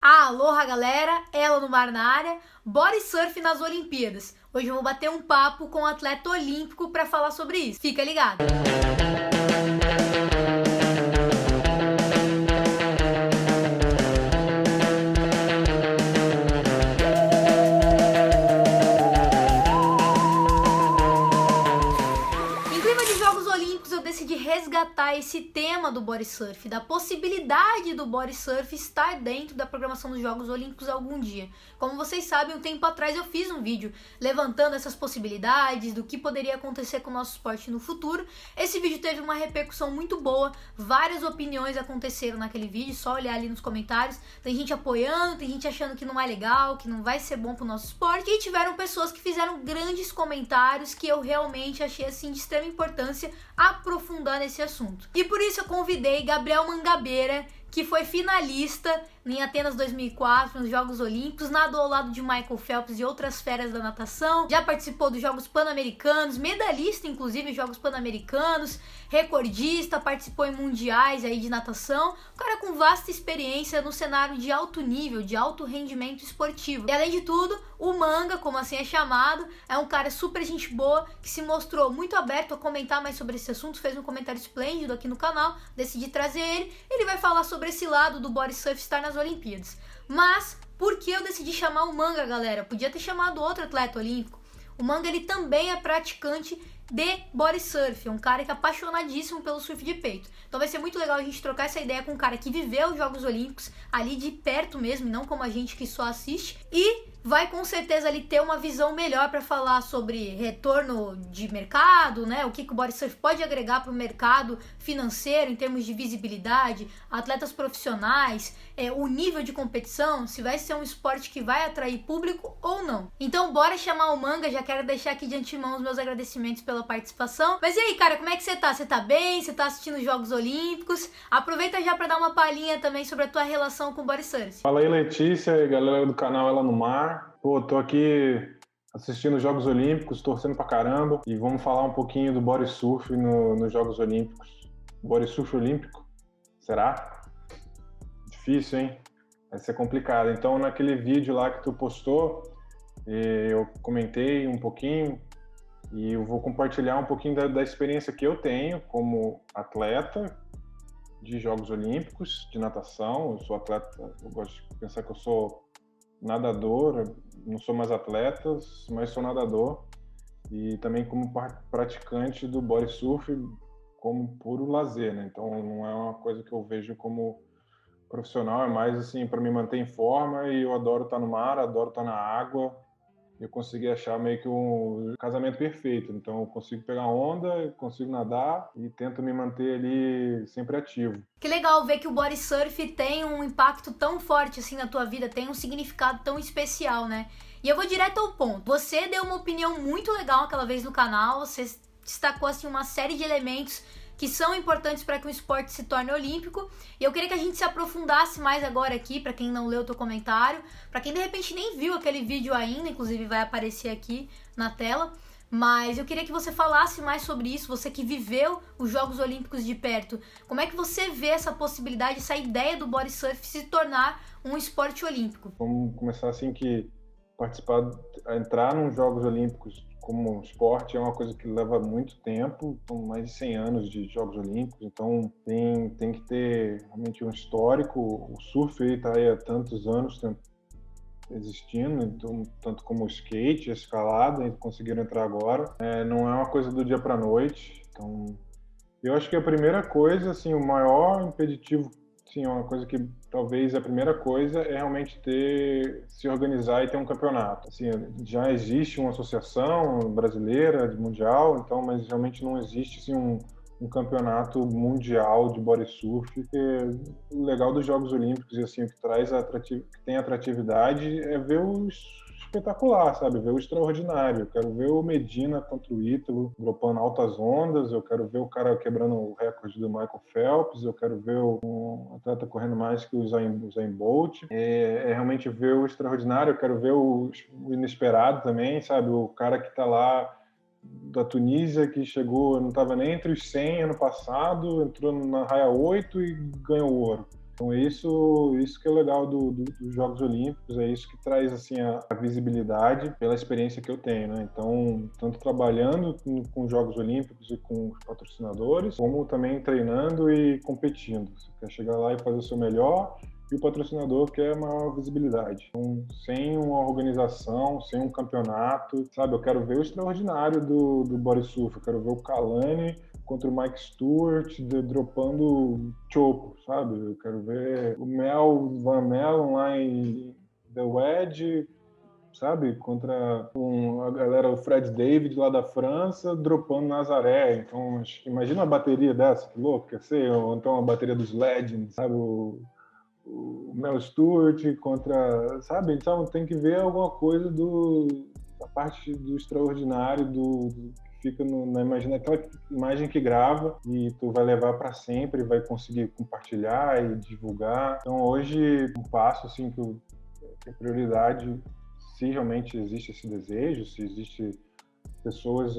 Aloha galera, ela no mar na área, body surf nas Olimpíadas. Hoje eu vou bater um papo com um atleta olímpico para falar sobre isso. Fica ligado! Em clima de Jogos Olímpicos, eu decidi resgatar esse tema do body surf, da possibilidade do body surf estar dentro da programação dos Jogos Olímpicos algum dia. Como vocês sabem, um tempo atrás eu fiz um vídeo levantando essas possibilidades, do que poderia acontecer com o nosso esporte no futuro. Esse vídeo teve uma repercussão muito boa, várias opiniões aconteceram naquele vídeo, só olhar ali nos comentários. Tem gente apoiando, tem gente achando que não é legal, que não vai ser bom pro nosso esporte. E tiveram pessoas que fizeram grandes comentários que eu realmente achei assim de extrema importância aprofundar nesse assunto. E por isso eu convidei Gabriel Mangabeira, que foi finalista em Atenas 2004, nos Jogos Olímpicos, nadou ao lado de Michael Phelps e outras feras da natação, já participou dos Jogos Pan-Americanos, medalhista inclusive em Jogos Pan-Americanos, recordista, participou em mundiais aí de natação, um cara com vasta experiência no cenário de alto nível, de alto rendimento esportivo. E além de tudo, o Manga, como assim é chamado, é um cara super gente boa, que se mostrou muito aberto a comentar mais sobre esse assunto, fez um comentário esplêndido aqui no canal, decidi trazer ele vai falar sobre esse lado do body surf estar nas Olimpíadas. Mas, por que eu decidi chamar o Manga, galera? Podia ter chamado outro atleta olímpico. O Manga, ele também é praticante de body surf, é um cara que é apaixonadíssimo pelo surf de peito. Então vai ser muito legal a gente trocar essa ideia com um cara que viveu os Jogos Olímpicos ali de perto mesmo, e não como a gente que só assiste, e vai com certeza ali ter uma visão melhor para falar sobre retorno de mercado, né? O que o body surf pode agregar para o mercado financeiro em termos de visibilidade, atletas profissionais, o nível de competição, se vai ser um esporte que vai atrair público ou não. Então bora chamar o Manga, já quero deixar aqui de antemão os meus agradecimentos pela participação. Mas e aí, cara, como é que você tá? Você tá bem? Você tá assistindo os Jogos Olímpicos? Aproveita já para dar uma palhinha também sobre a tua relação com o body surf. Fala aí, Letícia e galera do canal Ela no Mar. Pô, tô aqui assistindo os Jogos Olímpicos, torcendo pra caramba, e vamos falar um pouquinho do body surf nos Jogos Olímpicos. Body surf olímpico? Será? Difícil, hein? Vai ser complicado. Então, naquele vídeo lá que tu postou, eu comentei um pouquinho e eu vou compartilhar um pouquinho da experiência que eu tenho como atleta de Jogos Olímpicos, de natação. Eu sou atleta, eu gosto de pensar que eu sou nadador, não sou mais atleta, mas sou nadador, e também como praticante do body surf como puro lazer, né? Então não é uma coisa que eu vejo como profissional, é mais assim para me manter em forma, e eu adoro estar no mar, adoro estar na água. Eu consegui achar meio que um casamento perfeito. Então eu consigo pegar onda, eu consigo nadar e tento me manter ali sempre ativo. Que legal ver que o body surf tem um impacto tão forte assim na tua vida, tem um significado tão especial, né? E eu vou direto ao ponto. Você deu uma opinião muito legal aquela vez no canal, você destacou assim uma série de elementos que são importantes para que o esporte se torne olímpico. E eu queria que a gente se aprofundasse mais agora aqui, para quem não leu o teu comentário, para quem de repente nem viu aquele vídeo ainda, inclusive vai aparecer aqui na tela. Mas eu queria que você falasse mais sobre isso, você que viveu os Jogos Olímpicos de perto. Como é que você vê essa possibilidade, essa ideia do body surf se tornar um esporte olímpico? Vamos começar assim que entrar nos Jogos Olímpicos como esporte é uma coisa que leva muito tempo, são mais de 100 anos de Jogos Olímpicos, então tem que ter realmente um histórico. O surf está aí há tantos anos existindo, então, tanto como o skate, a escalada, eles conseguiram entrar agora. Não é uma coisa do dia para a noite, então eu acho que a primeira coisa, assim, o maior impeditivo, sim, uma coisa que talvez a primeira coisa é realmente se organizar e ter um campeonato. Assim, já existe uma associação brasileira de mundial, então, mas realmente não existe assim um campeonato mundial de body surf. O legal dos Jogos Olímpicos e assim o que traz que tem atratividade é ver o espetacular, sabe? Ver o extraordinário. Eu quero ver o Medina contra o Ítalo dropando altas ondas, eu quero ver o cara quebrando o recorde do Michael Phelps, eu quero ver um atleta correndo mais que o Usain Bolt. É realmente ver o extraordinário, eu quero ver o inesperado também, sabe? O cara que tá lá da Tunísia, que chegou, não estava nem entre os 100 ano passado, entrou na raia 8 e ganhou ouro. Então isso que é legal dos Jogos Olímpicos, é isso que traz assim a visibilidade pela experiência que eu tenho, né? Então, tanto trabalhando com os Jogos Olímpicos e com os patrocinadores, como também treinando e competindo. Você quer chegar lá e fazer o seu melhor, e o patrocinador quer maior visibilidade. Então, sem uma organização, sem um campeonato, sabe? Eu quero ver o extraordinário do body surf, eu quero ver o Kalani contra o Mike Stewart dropando chopo, sabe? Eu quero ver o Mel Van Mellen lá em The Wedge, sabe? Contra a galera, o Fred David lá da França, dropando Nazaré. Então, imagina uma bateria dessa, que louco que ia ser, ou então uma bateria dos Legends, sabe? O Mel Stewart contra, sabe? Então tem que ver alguma coisa da parte do extraordinário, que fica aquela imagem que grava e tu vai levar para sempre, vai conseguir compartilhar e divulgar. Então hoje um passo assim que é prioridade, se realmente existe esse desejo, se existe pessoas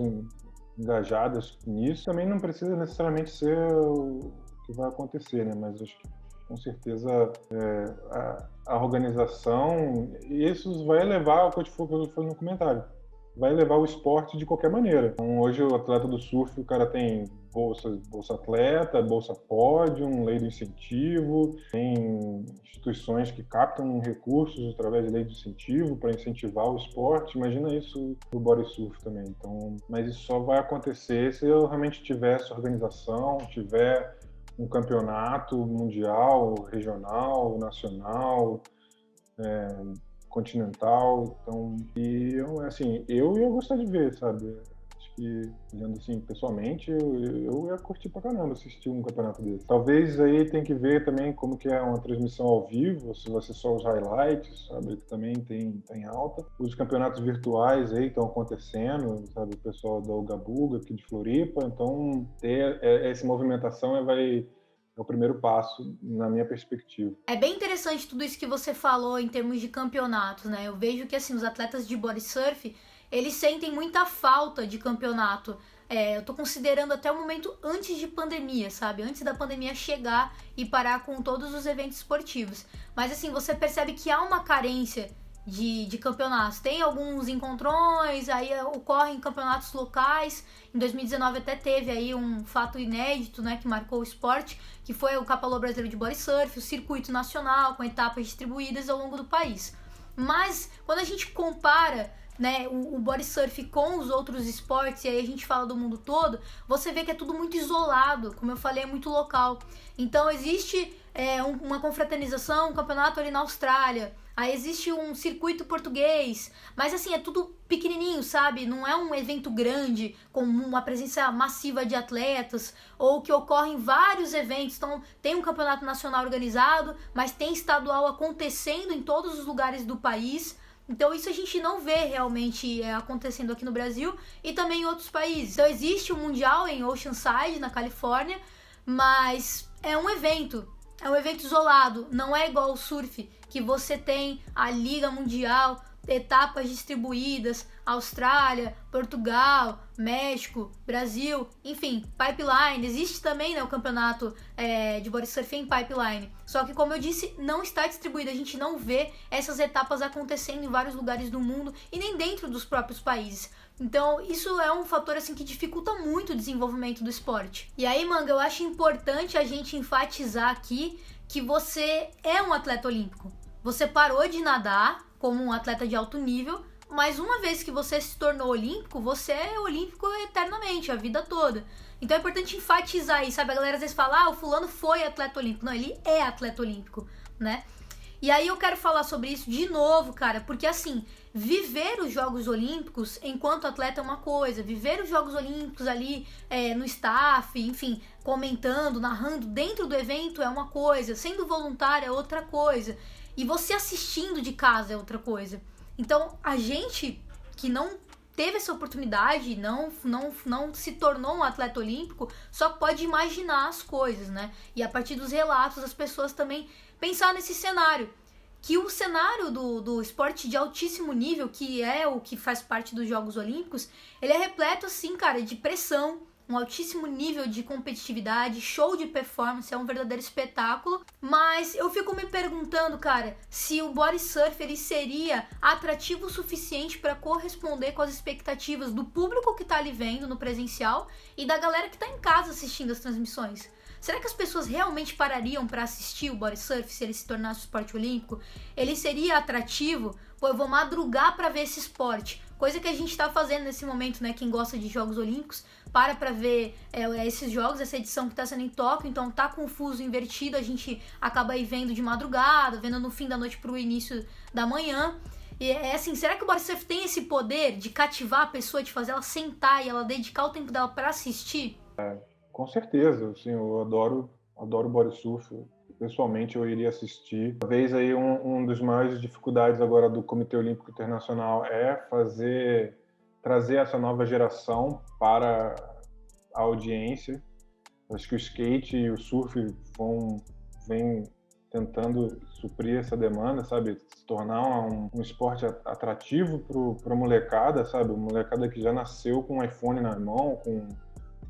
engajadas nisso, também não precisa necessariamente ser o que vai acontecer, né? Mas acho que com certeza a organização, e isso vai levar ao que eu falei no comentário, vai levar o esporte de qualquer maneira. Então, hoje o atleta do surf, o cara tem bolsa atleta, bolsa pódio, lei do incentivo, tem instituições que captam recursos através de lei de incentivo para incentivar o esporte. Imagina isso no body surf também. Então, mas isso só vai acontecer se eu realmente tiver essa organização, tiver um campeonato mundial, regional, nacional, continental. Então, e eu ia gostar de ver, sabe? Acho que, olhando assim, pessoalmente, eu ia curtir pra caramba assistir um campeonato desse. Talvez aí tem que ver também como que é uma transmissão ao vivo, se vai ser só os highlights, sabe? Que também tá em alta. Os campeonatos virtuais aí estão acontecendo, sabe? O pessoal da Ugabuga, aqui de Floripa. Então, ter essa movimentação é o primeiro passo, na minha perspectiva. É bem interessante tudo isso que você falou em termos de campeonatos, né? Eu vejo que, assim, os atletas de body surf, eles sentem muita falta de campeonato. Eu tô considerando até o momento antes de pandemia, sabe? Antes da pandemia chegar e parar com todos os eventos esportivos. Mas, assim, você percebe que há uma carência de campeonatos. Tem alguns encontrões, aí ocorrem campeonatos locais. Em 2019 até teve aí um fato inédito, né, que marcou o esporte, que foi o Capalô Brasileiro de Body Surf, o circuito nacional, com etapas distribuídas ao longo do país. Mas, quando a gente compara, né, o body surf com os outros esportes, e aí a gente fala do mundo todo, você vê que é tudo muito isolado, como eu falei, é muito local. Então existe uma confraternização, um campeonato ali na Austrália, aí existe um circuito português, mas assim, é tudo pequenininho, sabe? Não é um evento grande, com uma presença massiva de atletas, ou que ocorrem vários eventos. Então, tem um campeonato nacional organizado, mas tem estadual acontecendo em todos os lugares do país. Então isso a gente não vê realmente acontecendo aqui no Brasil e também em outros países. Então existe o Mundial em Oceanside, na Califórnia, mas é um evento isolado, não é igual ao surf, que você tem a Liga Mundial, etapas distribuídas, Austrália, Portugal, México, Brasil, enfim, pipeline. Existe também, né, o campeonato de body surf em pipeline. Só que, como eu disse, não está distribuído. A gente não vê essas etapas acontecendo em vários lugares do mundo e nem dentro dos próprios países. Então, isso é um fator assim que dificulta muito o desenvolvimento do esporte. E aí, Manga, eu acho importante a gente enfatizar aqui que você é um atleta olímpico. Você parou de nadar como um atleta de alto nível, mas uma vez que você se tornou olímpico, você é olímpico eternamente, a vida toda. Então é importante enfatizar isso, sabe? A galera às vezes fala, o fulano foi atleta olímpico. Não, ele é atleta olímpico, né? E aí eu quero falar sobre isso de novo, cara, porque assim, viver os Jogos Olímpicos enquanto atleta é uma coisa, viver os Jogos Olímpicos ali no staff, enfim, comentando, narrando dentro do evento é uma coisa, sendo voluntário é outra coisa, e você assistindo de casa é outra coisa. Então, a gente que não teve essa oportunidade, não se tornou um atleta olímpico, só pode imaginar as coisas, né? E a partir dos relatos, as pessoas também pensar nesse cenário, que o cenário do esporte de altíssimo nível, que é o que faz parte dos Jogos Olímpicos, ele é repleto, assim, cara, de pressão, um altíssimo nível de competitividade, show de performance, é um verdadeiro espetáculo, mas eu fico me perguntando, cara, se o body surf ele seria atrativo o suficiente para corresponder com as expectativas do público que tá ali vendo no presencial e da galera que tá em casa assistindo as transmissões. Será que as pessoas realmente parariam para assistir o body surf se ele se tornasse um esporte olímpico? Ele seria atrativo? Pô, eu vou madrugar para ver esse esporte. Coisa que a gente tá fazendo nesse momento, né? Quem gosta de Jogos Olímpicos, para ver esses jogos, essa edição que tá sendo em Tóquio, então tá confuso, invertido, a gente acaba aí vendo de madrugada, vendo no fim da noite pro início da manhã. E assim, será que o body surf tem esse poder de cativar a pessoa, de fazer ela sentar e ela dedicar o tempo dela para assistir? Com certeza, assim, eu adoro body surf. Pessoalmente, eu iria assistir. Talvez aí um dos maiores dificuldades agora do Comitê Olímpico Internacional é trazer essa nova geração para a audiência. Acho que o skate e o surf vêm tentando suprir essa demanda, sabe? Se tornar um esporte atrativo para a molecada, sabe? A molecada que já nasceu com um iPhone na mão, com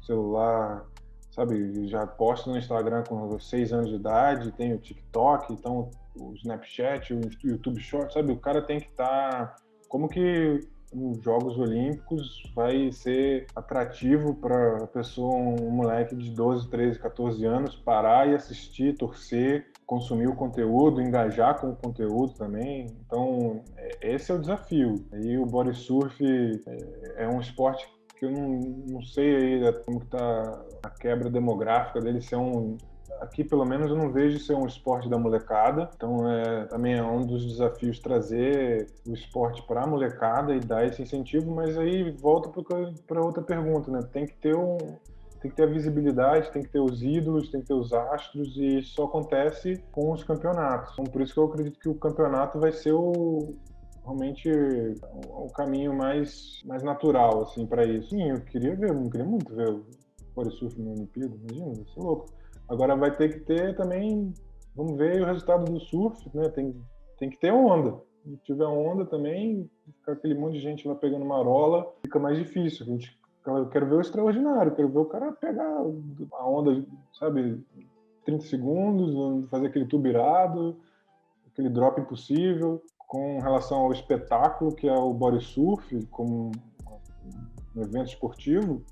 celular, sabe, já posta no Instagram com 6 anos de idade, tem o TikTok, então o Snapchat, o YouTube Short, sabe, o cara tem que estar... Como que os Jogos Olímpicos vai ser atrativo para a pessoa, um moleque de 12, 13, 14 anos, parar e assistir, torcer, consumir o conteúdo, engajar com o conteúdo também. Então, esse é o desafio. E o body surf é um esporte que eu não sei aí como que tá a quebra demográfica dele ser aqui pelo menos eu não vejo ser um esporte da molecada, então também é um dos desafios trazer o esporte para a molecada e dar esse incentivo, mas aí volta para outra pergunta, né? Tem que ter a visibilidade, tem que ter os ídolos, tem que ter os astros, e isso só acontece com os campeonatos. Então, por isso que eu acredito que o campeonato vai ser realmente o caminho mais natural, assim, para isso. Sim, eu queria muito ver o body surf na Olimpíada, imagina, isso é louco. Agora vai ter que ter também, vamos ver o resultado do surf, né? Tem que ter onda. Se tiver onda também, ficar aquele monte de gente lá pegando marola, fica mais difícil. Eu quero ver o extraordinário, quero ver o cara pegar a onda, sabe, 30 segundos, fazer aquele tubo irado, aquele drop impossível. Com relação ao espetáculo que é o body surf, como um evento esportivo,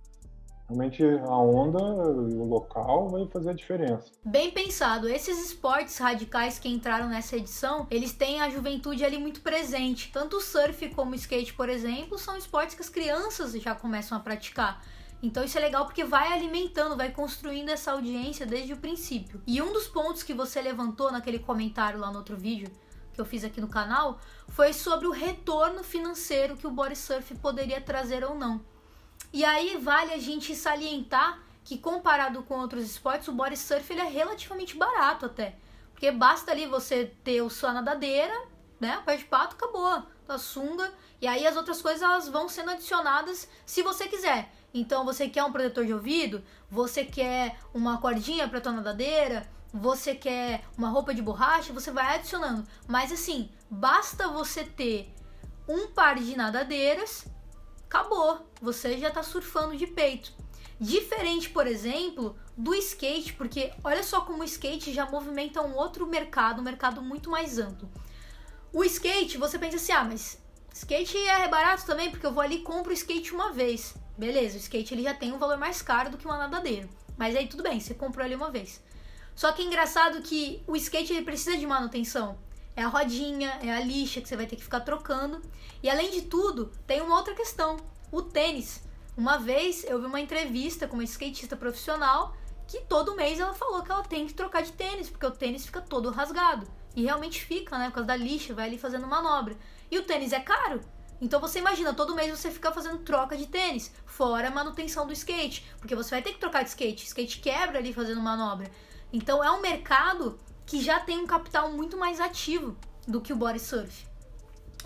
realmente a onda e o local vai fazer a diferença. Bem pensado, esses esportes radicais que entraram nessa edição, eles têm a juventude ali muito presente. Tanto o surf como o skate, por exemplo, são esportes que as crianças já começam a praticar. Então isso é legal porque vai alimentando, vai construindo essa audiência desde o princípio. E um dos pontos que você levantou naquele comentário lá no outro vídeo, que eu fiz aqui no canal, foi sobre o retorno financeiro que o body surf poderia trazer ou não. E aí vale a gente salientar que, comparado com outros esportes, o body surf ele é relativamente barato até. Porque basta ali você ter sua nadadeira, né, o pé de pato, acabou, a sunga, e aí as outras coisas elas vão sendo adicionadas se você quiser. Então você quer um protetor de ouvido, você quer uma cordinha para tua nadadeira, você quer uma roupa de borracha, você vai adicionando. Mas assim, basta você ter um par de nadadeiras, acabou, você já tá surfando de peito. Diferente, por exemplo, do skate, porque olha só como o skate já movimenta um outro mercado, um mercado muito mais amplo. O skate, você pensa assim, mas skate é barato também, porque eu vou ali e compro o skate uma vez. Beleza, o skate ele já tem um valor mais caro do que uma nadadeira. Mas aí tudo bem, você comprou ali uma vez. Só que é engraçado que o skate ele precisa de manutenção. É a rodinha, é a lixa que você vai ter que ficar trocando. E além de tudo, tem uma outra questão, o tênis. Uma vez eu vi uma entrevista com uma skatista profissional que todo mês ela falou que ela tem que trocar de tênis, porque o tênis fica todo rasgado. E realmente fica, né, por causa da lixa, vai ali fazendo manobra. E o tênis é caro. Então você imagina, todo mês você fica fazendo troca de tênis, fora a manutenção do skate, porque você vai ter que trocar de skate, o skate quebra ali fazendo manobra. Então é um mercado que já tem um capital muito mais ativo do que o body surf.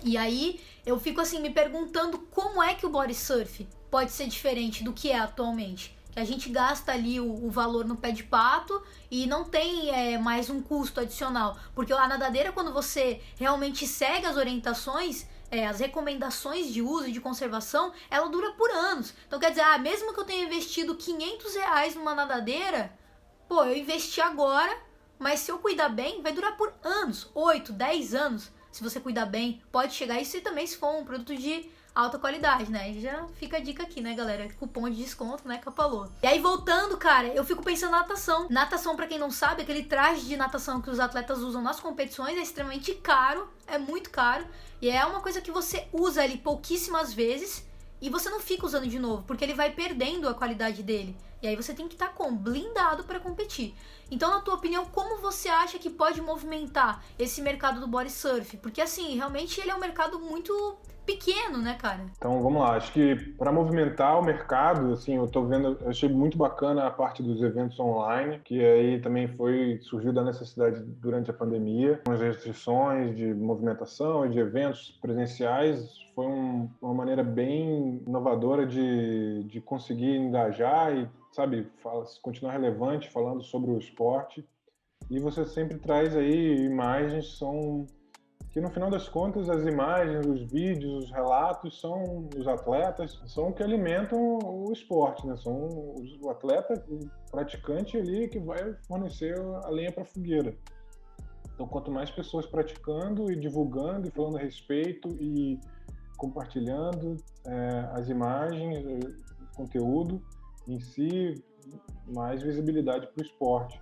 E aí eu fico assim me perguntando como é que o body surf pode ser diferente do que é atualmente. Que a gente gasta ali o valor no pé de pato e não tem mais um custo adicional. Porque a nadadeira, quando você realmente segue as orientações, as recomendações de uso e de conservação, ela dura por anos. Então quer dizer, mesmo que eu tenha investido R$500 numa nadadeira, pô, eu investi agora, mas se eu cuidar bem, vai durar por anos, 8, 10 anos. Se você cuidar bem, pode chegar isso, e também se for um produto de alta qualidade, né? E já fica a dica aqui, né, galera? Cupom de desconto, né, Capalô. E aí, voltando, cara, eu fico pensando na natação. Natação, pra quem não sabe, aquele traje de natação que os atletas usam nas competições é extremamente caro, é muito caro. E é uma coisa que você usa ali pouquíssimas vezes e você não fica usando de novo, porque ele vai perdendo a qualidade dele. E aí você tem que estar blindado para competir. Então, na tua opinião, como você acha que pode movimentar esse mercado do body surf? Porque, assim, realmente ele é um mercado muito pequeno, né, cara? Então, vamos lá. Acho que para movimentar o mercado, assim, eu achei muito bacana a parte dos eventos online, que aí também surgiu da necessidade durante a pandemia, com as restrições de movimentação e de eventos presenciais. Foi uma maneira bem inovadora de conseguir engajar e, sabe, continuar relevante falando sobre o esporte. E você sempre traz aí imagens que no final das contas as imagens, os vídeos, os relatos são os atletas, são o que alimentam o esporte, né? São o atleta, o praticante ali que vai fornecer a lenha para a fogueira. Então, quanto mais pessoas praticando e divulgando e falando a respeito e compartilhando as imagens, o conteúdo em si, mais visibilidade para o esporte.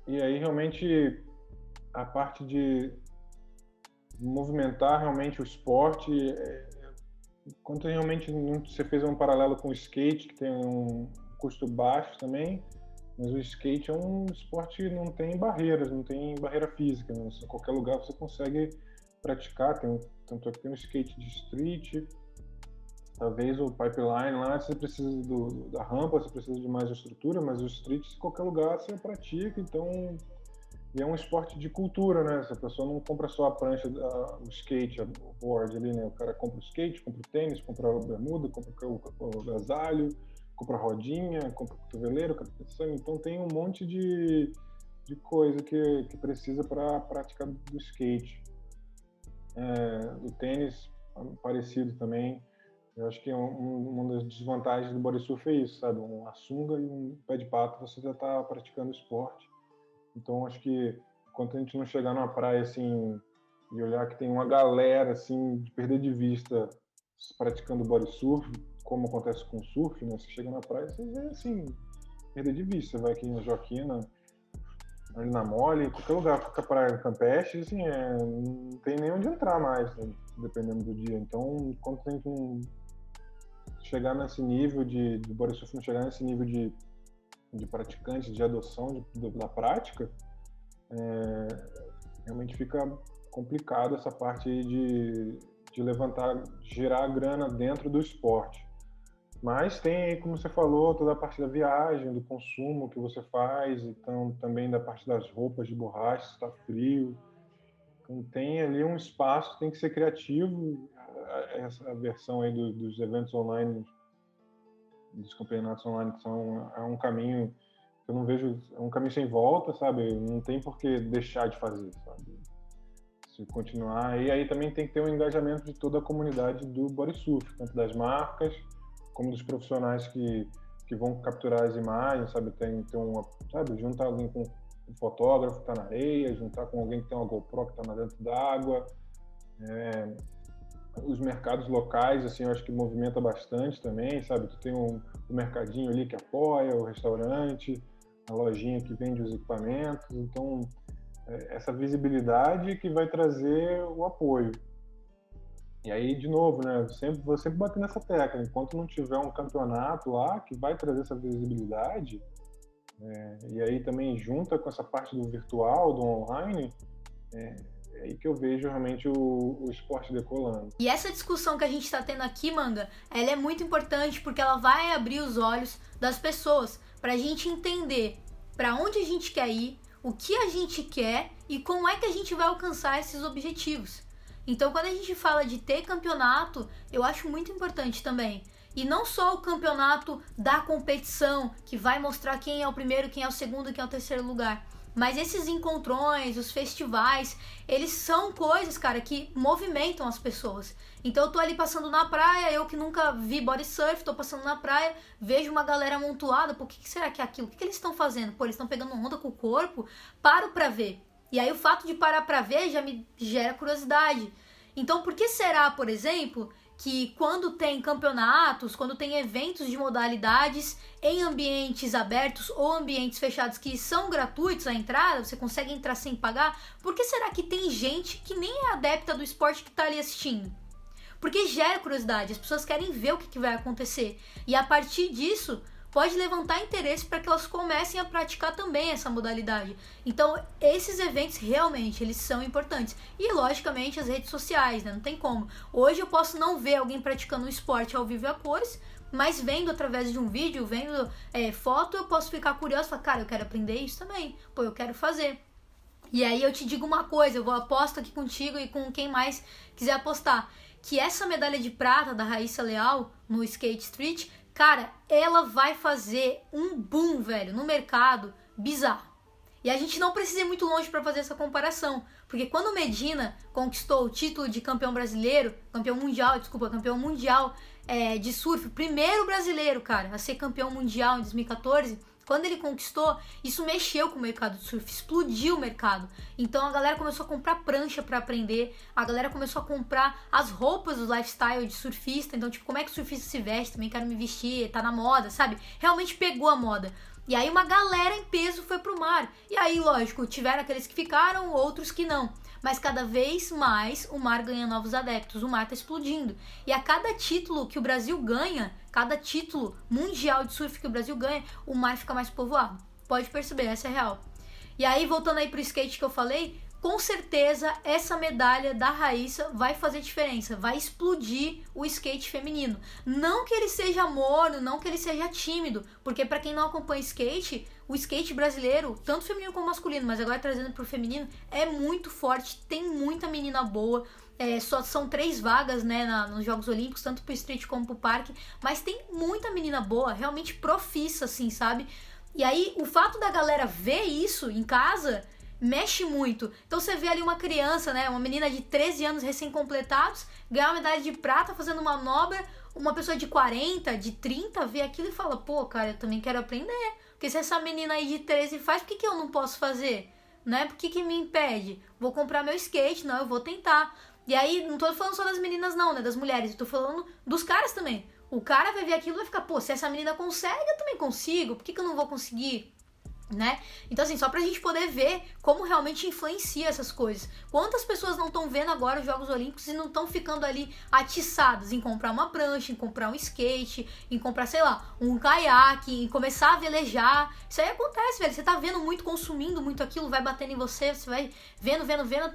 E aí, realmente, a parte de movimentar realmente o esporte, quanto realmente você fez um paralelo com o skate, que tem um custo baixo também, mas o skate é um esporte que não tem barreiras, não tem barreira física, né? Em qualquer lugar você consegue praticar, tanto é que tem um skate de street, talvez o pipeline lá, você precisa da rampa, você precisa de mais estrutura, mas o street, em qualquer lugar, você pratica, então... E é um esporte de cultura, né? Se a pessoa não compra só a prancha, o skate, o board ali, né? O cara compra o skate, compra o tênis, compra a bermuda, compra o agasalho, compra a rodinha, compra o cotoveleiro, então tem um monte de coisa que precisa para a prática do skate. O tênis, parecido também. Eu acho que uma das desvantagens do bodysurf é isso, sabe? Uma sunga e um pé de pato, você já está praticando esporte. Então, acho que enquanto a gente não chegar numa praia, assim, e olhar que tem uma galera, assim, de perder de vista praticando bodysurf, como acontece com o surf, né? Você chega na praia, você vê, assim, perder de vista. Você vai aqui em Joaquina, ali na Mole, em qualquer lugar, qualquer praia Campeche, assim, não tem nem onde entrar mais, né? Dependendo do dia. Então, quando tem que chegar nesse nível de bodysurf, não chegar nesse nível de praticantes, de adoção da prática, realmente fica complicado essa parte aí de gerar grana dentro do esporte. Mas tem aí, como você falou, toda a parte da viagem, do consumo que você faz, então também da parte das roupas de borracha, se está frio. Então tem ali um espaço, tem que ser criativo. Essa versão aí dos eventos online, dos campeonatos online, é um caminho que eu não vejo, é um caminho sem volta, sabe? Não tem por que deixar de fazer, sabe? Se continuar, e aí também tem que ter um engajamento de toda a comunidade do bodysurf, tanto das marcas como dos profissionais que vão capturar as imagens, sabe? Sabe? Juntar alguém com um fotógrafo que está na areia, juntar com alguém que tem uma GoPro que está dentro d'água. Os mercados locais, assim, eu acho que movimenta bastante também, sabe? Tu tem o mercadinho ali que apoia, o restaurante, a lojinha que vende os equipamentos, então essa visibilidade que vai trazer o apoio. E aí, de novo, né? Vou sempre bater nessa tecla, enquanto não tiver um campeonato lá que vai trazer essa visibilidade, e aí também junta com essa parte do virtual, do online, é aí que eu vejo realmente o esporte decolando. E essa discussão que a gente está tendo aqui, Manga, ela é muito importante porque ela vai abrir os olhos das pessoas para a gente entender para onde a gente quer ir, o que a gente quer e como é que a gente vai alcançar esses objetivos. Então, quando a gente fala de ter campeonato, eu acho muito importante também. E não só o campeonato da competição, que vai mostrar quem é o primeiro, quem é o segundo, quem é o terceiro lugar. Mas esses encontrões, os festivais, eles são coisas, cara, que movimentam as pessoas. Então eu tô ali passando na praia, eu que nunca vi body surf, tô passando na praia, vejo uma galera amontoada, pô, o que será que é aquilo? O que eles estão fazendo? Pô, eles estão pegando onda com o corpo, paro pra ver. E aí o fato de parar pra ver já me gera curiosidade. Então por que será, por exemplo, que quando tem campeonatos, quando tem eventos de modalidades em ambientes abertos ou ambientes fechados que são gratuitos a entrada, você consegue entrar sem pagar, por que será que tem gente que nem é adepta do esporte que tá ali assistindo? Porque gera curiosidade, as pessoas querem ver o que vai acontecer. E a partir disso, pode levantar interesse para que elas comecem a praticar também essa modalidade. Então, esses eventos realmente, eles são importantes. E, logicamente, as redes sociais, né? Não tem como. Hoje eu posso não ver alguém praticando um esporte ao vivo e a cores, mas vendo através de um vídeo, vendo foto, eu posso ficar curioso e falar, cara, eu quero aprender isso também. Pô, eu quero fazer. E aí eu te digo uma coisa, eu aposto aqui contigo e com quem mais quiser apostar, que essa medalha de prata da Raíssa Leal no Skate Street, cara, ela vai fazer um boom, velho, no mercado bizarro. E a gente não precisa ir muito longe para fazer essa comparação, porque quando o Medina conquistou o título de campeão mundial de surf, o primeiro brasileiro, cara, a ser campeão mundial em 2014, quando ele conquistou, isso mexeu com o mercado de surf, explodiu o mercado. Então a galera começou a comprar prancha para aprender, a galera começou a comprar as roupas do lifestyle de surfista. Então, tipo, como é que o surfista se veste? Também quero me vestir, tá na moda, sabe? Realmente pegou a moda. E aí uma galera em peso foi pro mar. E aí, lógico, tiveram aqueles que ficaram, outros que não. Mas cada vez mais o mar ganha novos adeptos, o mar tá explodindo. E a cada título que o Brasil ganha, cada título mundial de surf que o Brasil ganha, o mar fica mais povoado. Pode perceber, essa é real. E aí, voltando aí pro skate que eu falei, com certeza essa medalha da Raíssa vai fazer diferença, vai explodir o skate feminino. Não que ele seja morno, não que ele seja tímido, porque para quem não acompanha skate, o skate brasileiro, tanto feminino como masculino, mas agora trazendo pro feminino, é muito forte, tem muita menina boa. Só são 3 vagas, né, nos Jogos Olímpicos, tanto pro street como pro parque, mas tem muita menina boa, realmente profissa, assim, sabe? E aí, o fato da galera ver isso em casa mexe muito. Então você vê ali uma criança, né, uma menina de 13 anos recém-completados, ganhar uma medalha de prata fazendo manobra, uma pessoa de 40, de 30 vê aquilo e fala, pô, cara, eu também quero aprender. Porque se essa menina aí de 13 faz, por que eu não posso fazer? Né? Por que me impede? Vou comprar meu skate, não, eu vou tentar. E aí, não tô falando só das meninas não, né, das mulheres, eu tô falando dos caras também. O cara vai ver aquilo e vai ficar, pô, se essa menina consegue, eu também consigo, por que eu não vou conseguir? Né? Então assim, só pra gente poder ver como realmente influencia essas coisas. Quantas pessoas não estão vendo agora os Jogos Olímpicos e não estão ficando ali atiçadas em comprar uma prancha, em comprar um skate, em comprar, sei lá, um caiaque, em começar a velejar. Isso aí acontece, velho. Você tá vendo muito, consumindo muito aquilo, vai batendo em você, você vai vendo,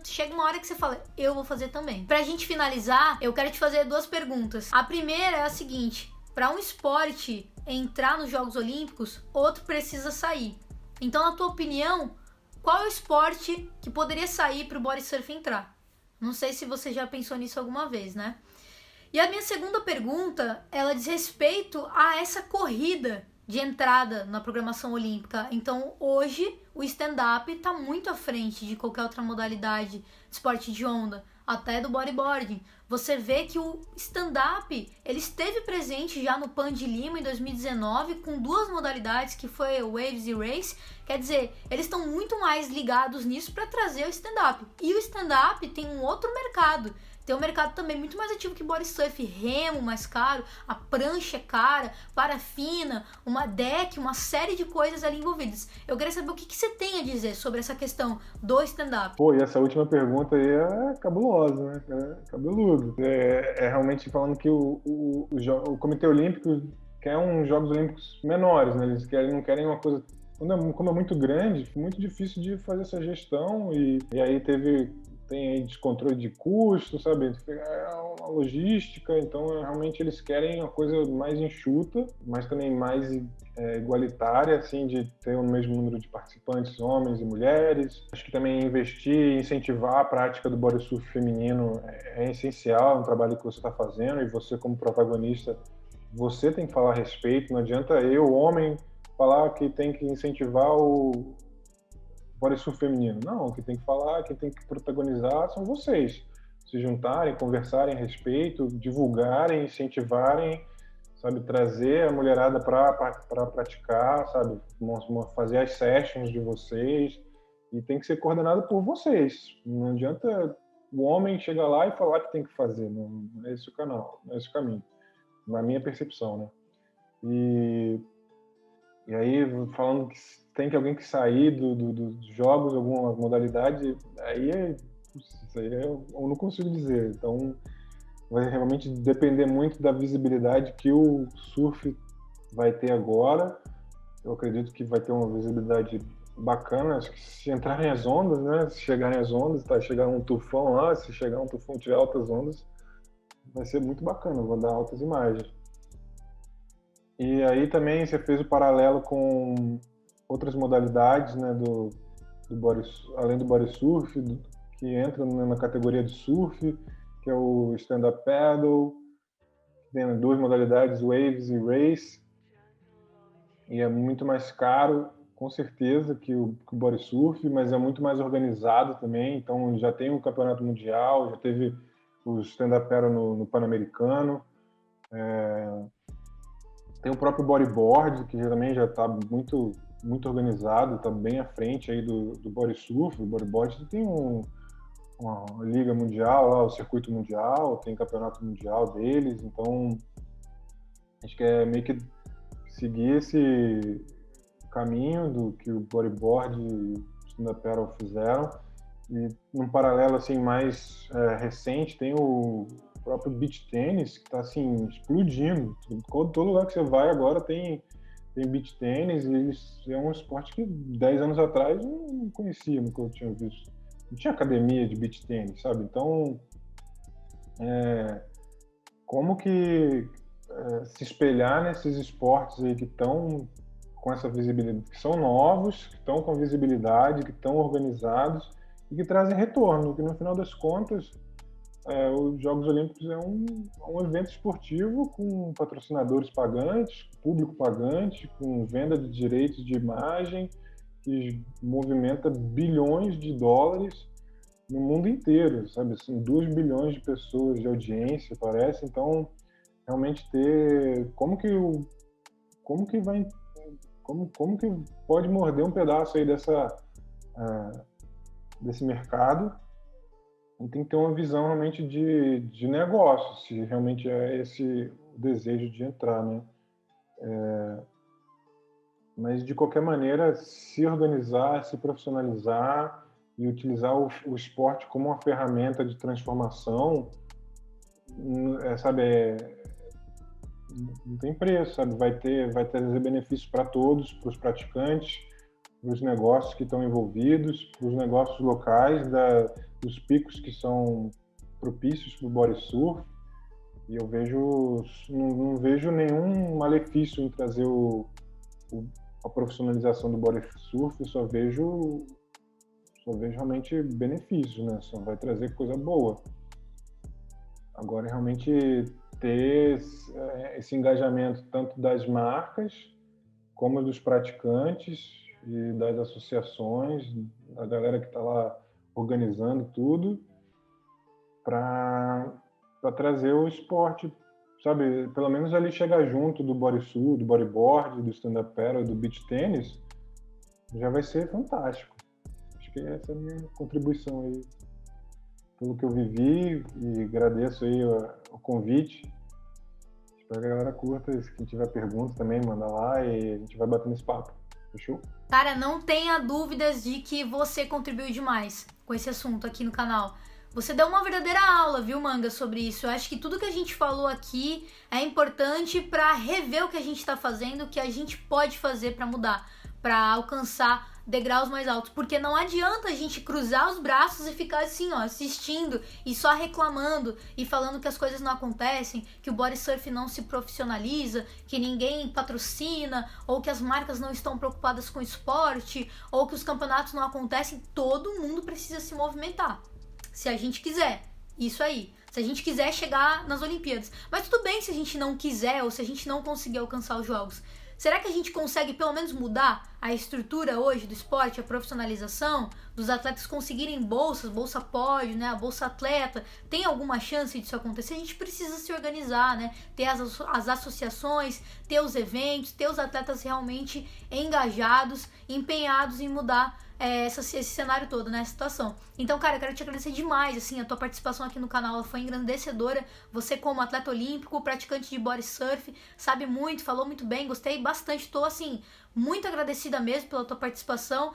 chega uma hora que você fala, eu vou fazer também. Pra gente finalizar, eu quero te fazer 2 perguntas. A primeira é a seguinte: pra um esporte entrar nos Jogos Olímpicos, outro precisa sair. Então, na tua opinião, qual é o esporte que poderia sair para o body surf entrar? Não sei se você já pensou nisso alguma vez, né? E a minha segunda pergunta, ela diz respeito a essa corrida de entrada na programação olímpica. Então, hoje, o stand-up está muito à frente de qualquer outra modalidade de esporte de onda, até do bodyboarding. Você vê que o stand-up, ele esteve presente já no Pan de Lima em 2019 com 2 modalidades, que foi o Waves e Race. Quer dizer, eles estão muito mais ligados nisso para trazer o stand-up. E o stand-up tem um outro mercado. Tem um mercado também muito mais ativo que body surf, remo mais caro, a prancha é cara, parafina, uma deck, uma série de coisas ali envolvidas. Eu queria saber o que você tem a dizer sobre essa questão do stand-up. Pô, e essa última pergunta aí é cabulosa, né? É cabeludo. É realmente falando que o Comitê Olímpico quer uns Jogos Olímpicos menores, né? Eles não querem uma coisa... Como é muito grande, muito difícil de fazer essa gestão e aí tem aí descontrole de custo, sabe? É uma logística, então realmente eles querem uma coisa mais enxuta, mas também mais igualitária, assim, de ter o mesmo número de participantes, homens e mulheres. Acho que também investir, incentivar a prática do bodysurf feminino é essencial no trabalho que você está fazendo, e você como protagonista, você tem que falar a respeito, não adianta eu, homem, falar que tem que incentivar body surf feminino. Não, quem tem que falar, quem tem que protagonizar são vocês. Se juntarem, conversarem a respeito, divulgarem, incentivarem, sabe, trazer a mulherada para praticar, sabe, fazer as sessions de vocês, e tem que ser coordenado por vocês. Não adianta o homem chegar lá e falar que tem que fazer, não é esse o canal, não é esse o caminho, na minha percepção, né? E aí, falando que tem que alguém que sair dos jogos, alguma modalidade, isso aí eu não consigo dizer. Então, vai realmente depender muito da visibilidade que o surf vai ter agora. Eu acredito que vai ter uma visibilidade bacana. Acho que se entrarem as ondas, né? Se chegarem as ondas, chegar um tufão lá, se chegar um tufão e tiver altas ondas, vai ser muito bacana, vou dar altas imagens. E aí também você fez o paralelo com outras modalidades, né, além do body surf, que entra na categoria de surf, que é o stand-up paddle, que tem 2 modalidades, waves e race, e é muito mais caro, com certeza, que o body surf, mas é muito mais organizado também. Então já tem o campeonato mundial, já teve o stand-up paddle no Pan-Americano, tem o próprio bodyboard, que também já está muito organizado, está bem à frente aí do body surf. O bodyboard tem uma liga mundial, lá, o circuito mundial, tem campeonato mundial deles, então acho que é meio que seguir esse caminho do que o bodyboard e o stand-up paddle fizeram. E num paralelo assim mais recente, tem o próprio beach tênis, que está assim explodindo. Todo lugar que você vai agora tem beach tênis, e é um esporte que 10 anos atrás eu não conhecia, nunca eu tinha visto. Não tinha academia de beach tênis, sabe? Então, como que se espelhar nesses esportes aí que estão com essa visibilidade, que são novos, que estão com visibilidade, que estão organizados e que trazem retorno, que no final das contas os Jogos Olímpicos é um evento esportivo com patrocinadores pagantes, público pagante, com venda de direitos de imagem, que movimenta bilhões de dólares no mundo inteiro, sabe? Assim, 2 bilhões de pessoas de audiência, parece. Então, realmente ter... Como que pode morder um pedaço aí desse mercado? E tem que ter uma visão realmente de negócio, se realmente é esse o desejo de entrar, né? Mas, de qualquer maneira, se organizar, se profissionalizar e utilizar o esporte como uma ferramenta de transformação, sabe, não tem preço, sabe? Vai trazer benefícios para todos, para os praticantes, para os negócios que estão envolvidos, para os negócios locais, dos picos que são propícios para o body surf. E eu não vejo nenhum malefício em trazer a profissionalização do body surf. Eu só vejo realmente benefícios, né? Só vai trazer coisa boa. Agora, realmente ter esse engajamento tanto das marcas como dos praticantes e das associações, da galera que está lá organizando tudo, para trazer o esporte, sabe, pelo menos ali chegar junto do body surf, do bodyboard, do stand-up paddle, do beach tênis, já vai ser fantástico. Acho que essa é a minha contribuição aí, pelo que eu vivi, e agradeço aí o convite. Espero que a galera curta. Se quem tiver perguntas também, manda lá e a gente vai batendo esse papo. Fechou? Cara, não tenha dúvidas de que você contribuiu demais com esse assunto aqui no canal. Você deu uma verdadeira aula, viu, Manga, sobre isso. Eu acho que tudo que a gente falou aqui é importante para rever o que a gente está fazendo, o que a gente pode fazer para mudar, para alcançar degraus mais altos. Porque não adianta a gente cruzar os braços e ficar assim, ó, assistindo e só reclamando e falando que as coisas não acontecem, que o body surf não se profissionaliza, que ninguém patrocina, ou que as marcas não estão preocupadas com o esporte, ou que os campeonatos não acontecem. Todo mundo precisa se movimentar. Se a gente quiser, isso aí. Se a gente quiser chegar nas Olimpíadas. Mas tudo bem se a gente não quiser ou se a gente não conseguir alcançar os jogos. Será que a gente consegue pelo menos mudar a estrutura hoje do esporte, a profissionalização, dos atletas conseguirem bolsas, bolsa pódio, né, a bolsa atleta? Tem alguma chance disso acontecer? A gente precisa se organizar, né? Ter as associações, ter os eventos, ter os atletas realmente engajados, empenhados em mudar esse cenário todo, né, situação. Então, cara, eu quero te agradecer demais, assim, a tua participação aqui no canal, ela foi engrandecedora. Você como atleta olímpico, praticante de body surf, sabe muito, falou muito bem, gostei bastante, tô, assim, muito agradecida mesmo pela tua participação.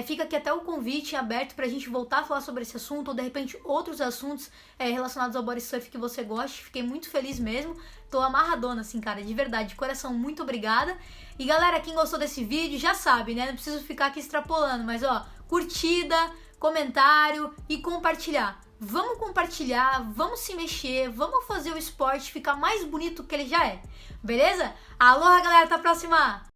Fica aqui até o convite aberto pra gente voltar a falar sobre esse assunto, ou de repente outros assuntos relacionados ao body surf que você goste. Fiquei muito feliz mesmo, tô amarradona assim, cara, de verdade, de coração, muito obrigada. E galera, quem gostou desse vídeo já sabe, né, não preciso ficar aqui extrapolando, mas ó, curtida, comentário e compartilhar. Vamos compartilhar, vamos se mexer, vamos fazer o esporte ficar mais bonito do que ele já é, beleza? Aloha galera, até a próxima!